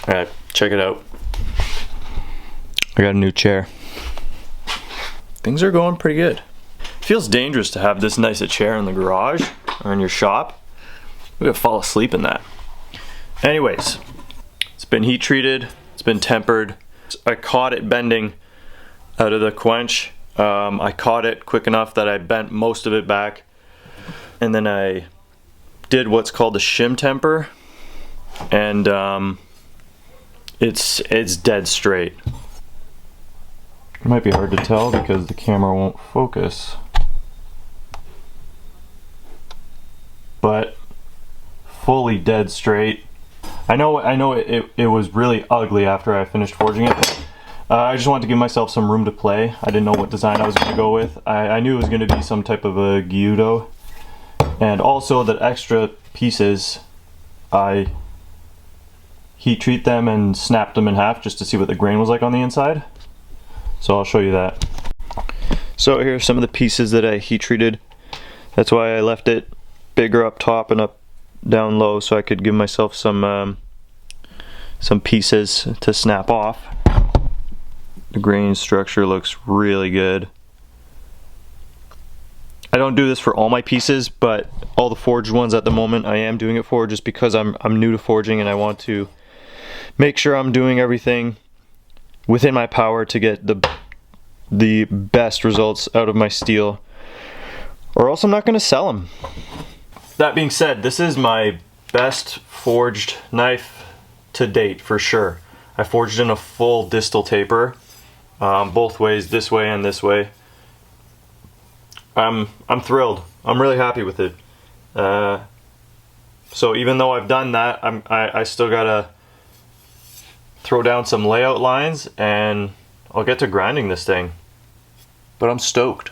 Alright, check it out. I got a new chair. Things are going pretty good. Feels dangerous to have this nice a chair in the garage or in your shop. We're gonna fall asleep in that. Anyways, it's been heat treated, it's been tempered. I caught it bending out of the quench. I caught it quick enough that I bent most of it back. And then I did what's called a shim temper. And it's dead straight. It might be hard to tell because the camera won't focus. But fully dead straight. I know it was really ugly after I finished forging it. I just wanted to give myself some room to play. I didn't know what design I was going to go with. I knew it was going to be some type of a Gyuto. And also the extra pieces, I heat treat them and snapped them in half just to see what the grain was like on the inside. So I'll show you that. So here's some of the pieces that I heat treated. That's why I left it bigger up top and up down low, so I could give myself some pieces to snap off. The grain structure looks really good. I don't do this for all my pieces, but all the forged ones at the moment I am doing it for, just because I'm new to forging and I want to make sure I'm doing everything within my power to get the best results out of my steel, or else I'm not going to sell them. That being said, this is my best forged knife to date for sure. I forged in a full distal taper, both ways, this way and this way. I'm thrilled. I'm really happy with it. So even though I've done that, I still gotta throw down some layout lines and I'll get to grinding this thing. But I'm stoked.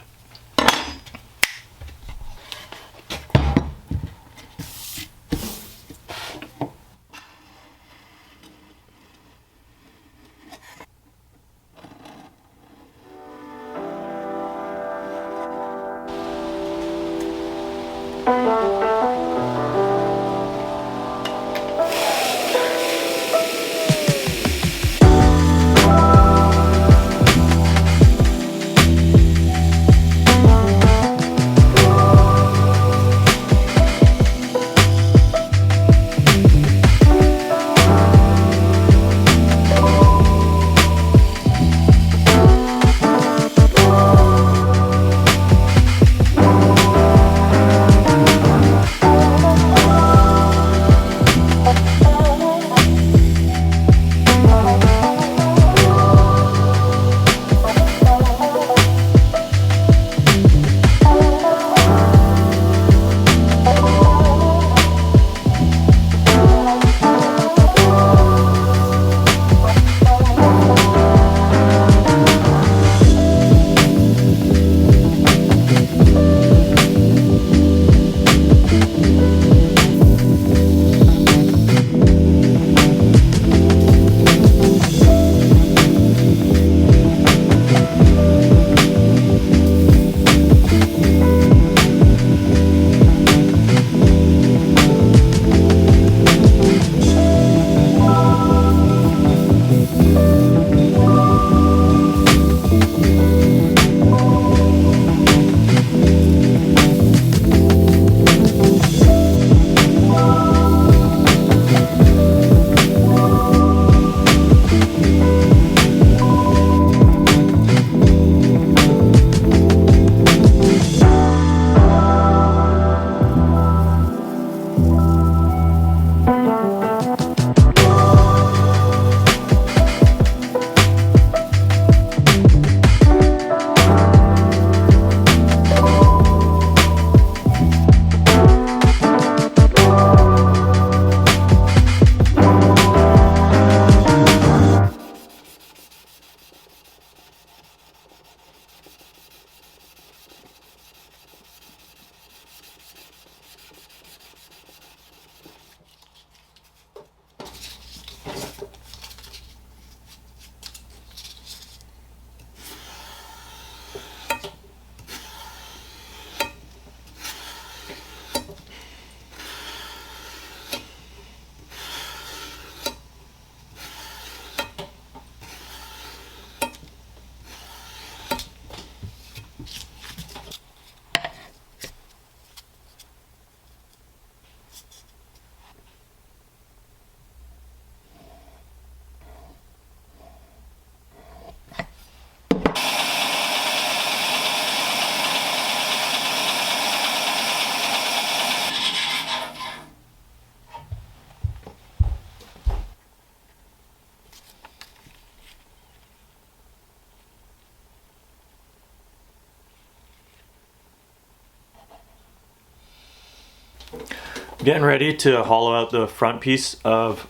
Getting ready to hollow out the front piece of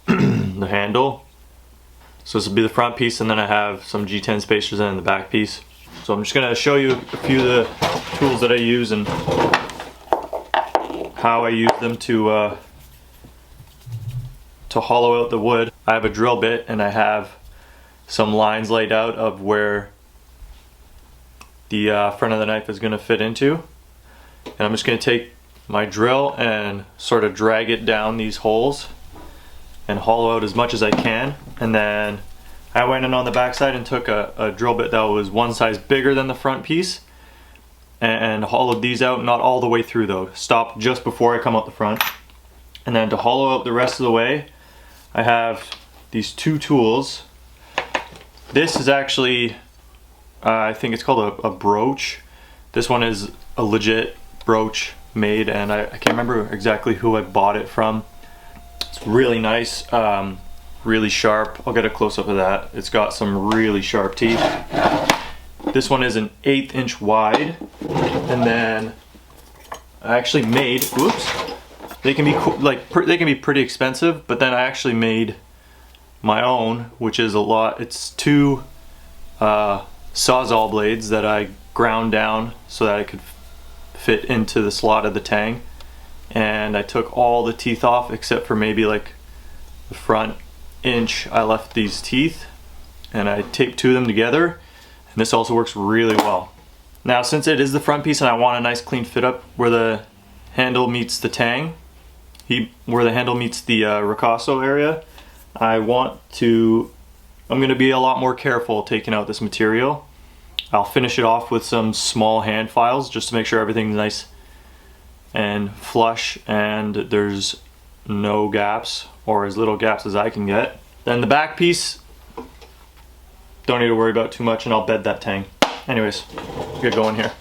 the handle. So this will be the front piece, and then I have some G10 spacers in the back piece. So I'm just gonna show you a few of the tools that I use and how I use them to hollow out the wood. I have a drill bit and I have some lines laid out of where the front of the knife is gonna fit into. And I'm just gonna take my drill and sort of drag it down these holes and hollow out as much as I can. And then I went in on the back side and took a drill bit that was one size bigger than the front piece and hollowed these out, not all the way through though. Stopped just before I come out the front. And then to hollow out the rest of the way, I have these two tools. This is actually, I think it's called a broach. This one is a legit broach made, and I can't remember exactly who I bought it from. It's really nice, really sharp. I'll get a close-up of that. It's got some really sharp teeth. This one is an 1/8 inch wide, and then I actually made, whoops, they can be pretty expensive, but then I actually made my own, which is a lot. It's two Sawzall blades that I ground down so that I could fit into the slot of the Tang, and I took all the teeth off except for maybe like the front inch. I left these teeth and I taped two of them together, and this also works really well. Now, since it is the front piece and I want a nice clean fit up where the handle meets the Tang, where the handle meets the ricasso area, I'm gonna be a lot more careful taking out this material. I'll finish it off with some small hand files just to make sure everything's nice and flush and there's no gaps, or as little gaps as I can get. Then the back piece, don't need to worry about too much, and I'll bed that Tang. Anyways, get going here.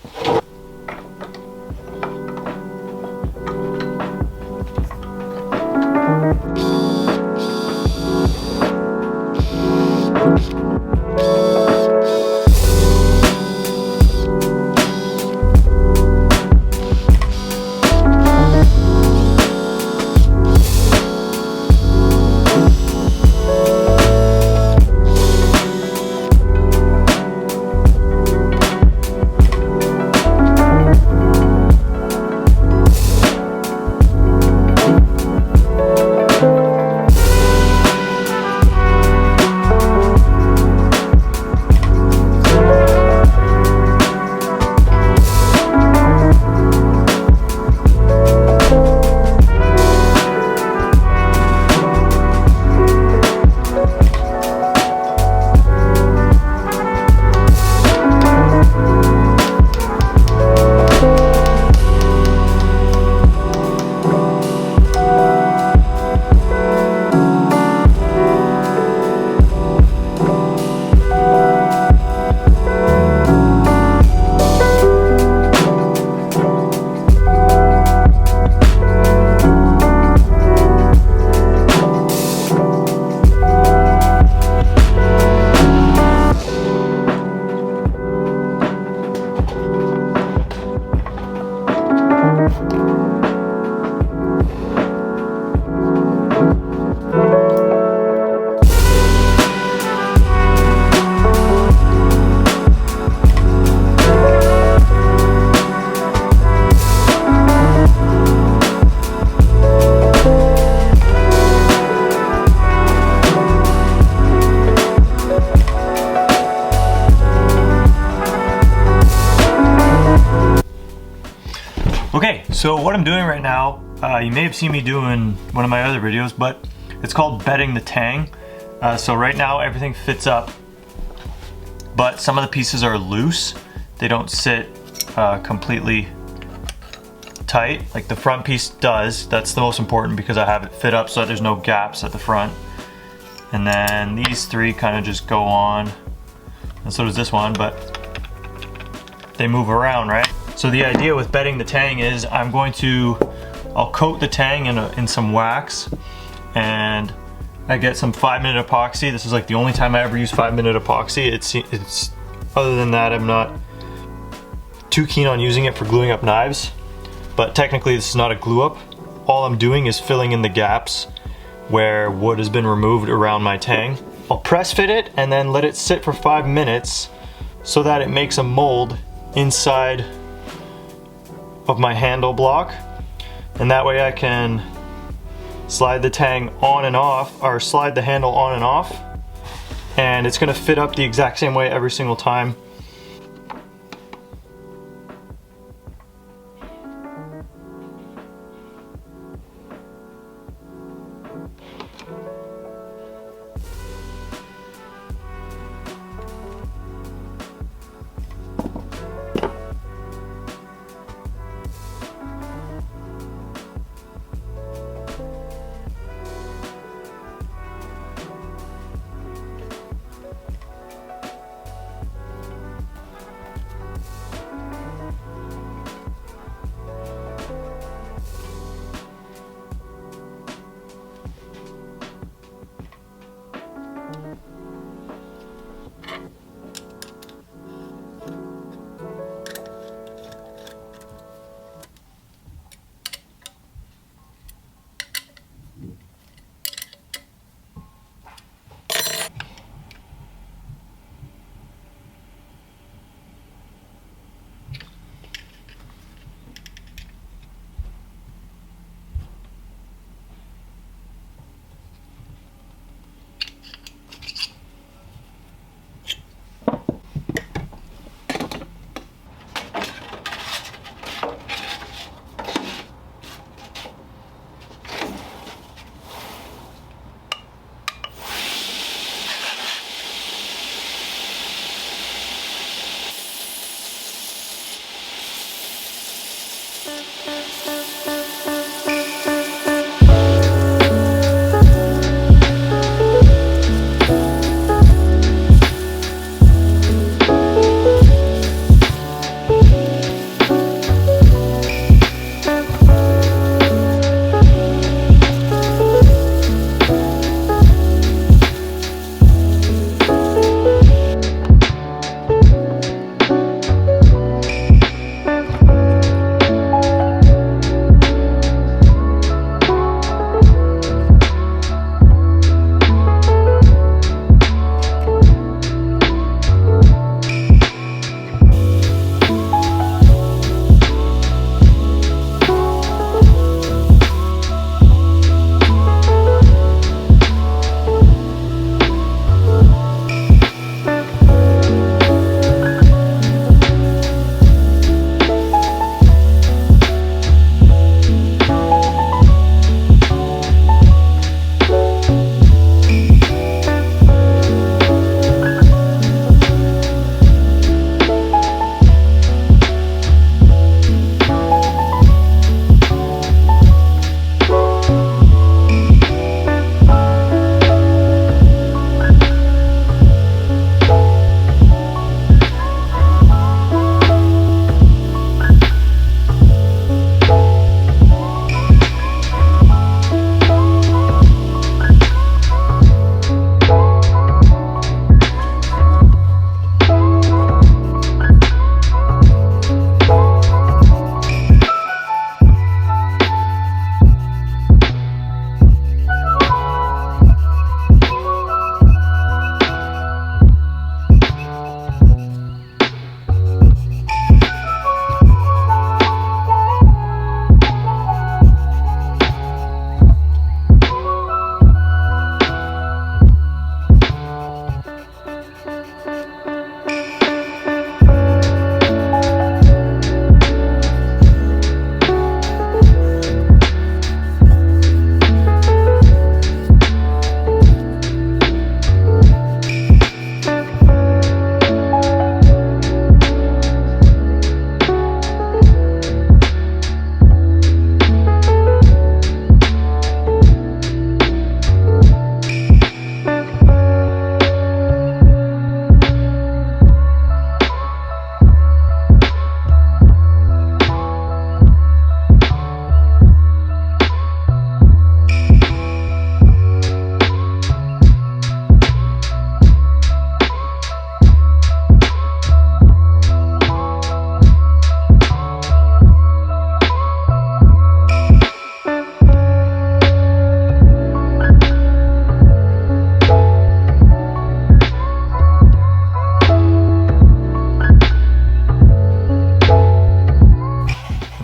Okay, so what I'm doing right now, you may have seen me doing one of my other videos, but it's called bedding the Tang. So right now everything fits up, but some of the pieces are loose. They don't sit completely tight, like the front piece does. That's the most important because I have it fit up so that there's no gaps at the front. And then these three kind of just go on, and so does this one, but they move around, right? So the idea with bedding the Tang is I'll coat the Tang in some wax, and I get some 5-minute epoxy. This is like the only time I ever use 5-minute epoxy. It's other than that, I'm not too keen on using it for gluing up knives. but technically this is not a glue up. All I'm doing is filling in the gaps where wood has been removed around my Tang. I'll press fit it and then let it sit for 5 minutes so that it makes a mold inside of my handle block, and that way I can slide the Tang on and off, or slide the handle on and off, and it's gonna fit up the exact same way every single time.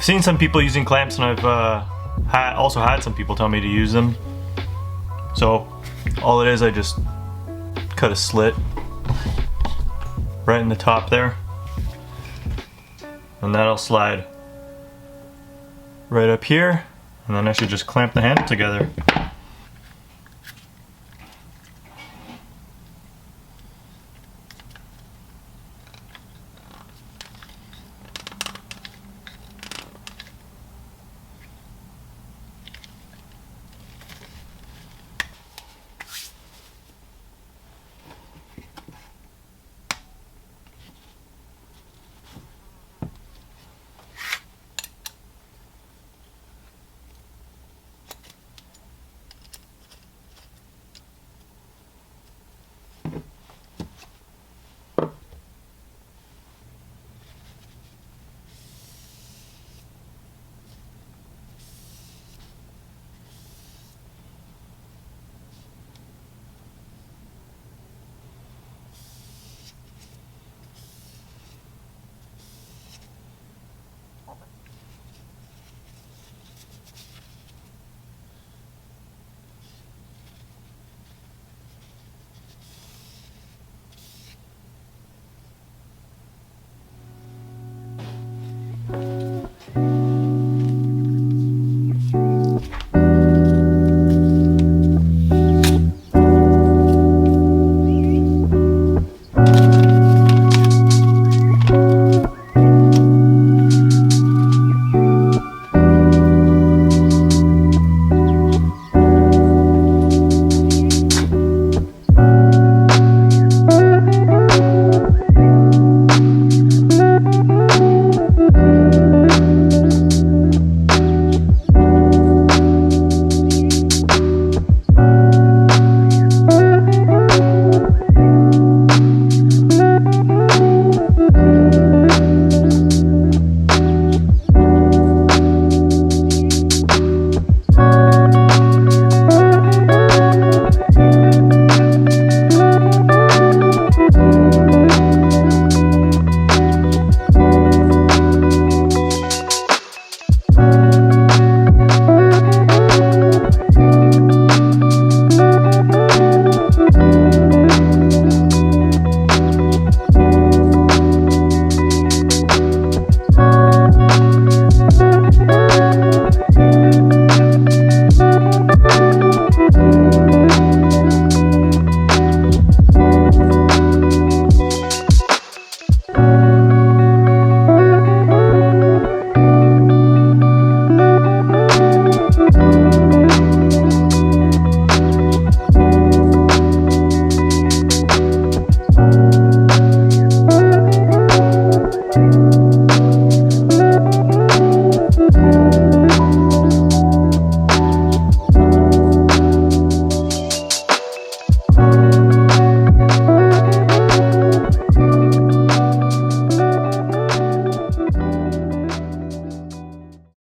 seen some people using clamps, and I've also had some people tell me to use them. So all it is, I just cut a slit right in the top there, and that'll slide right up here, and then I should just clamp the handle together.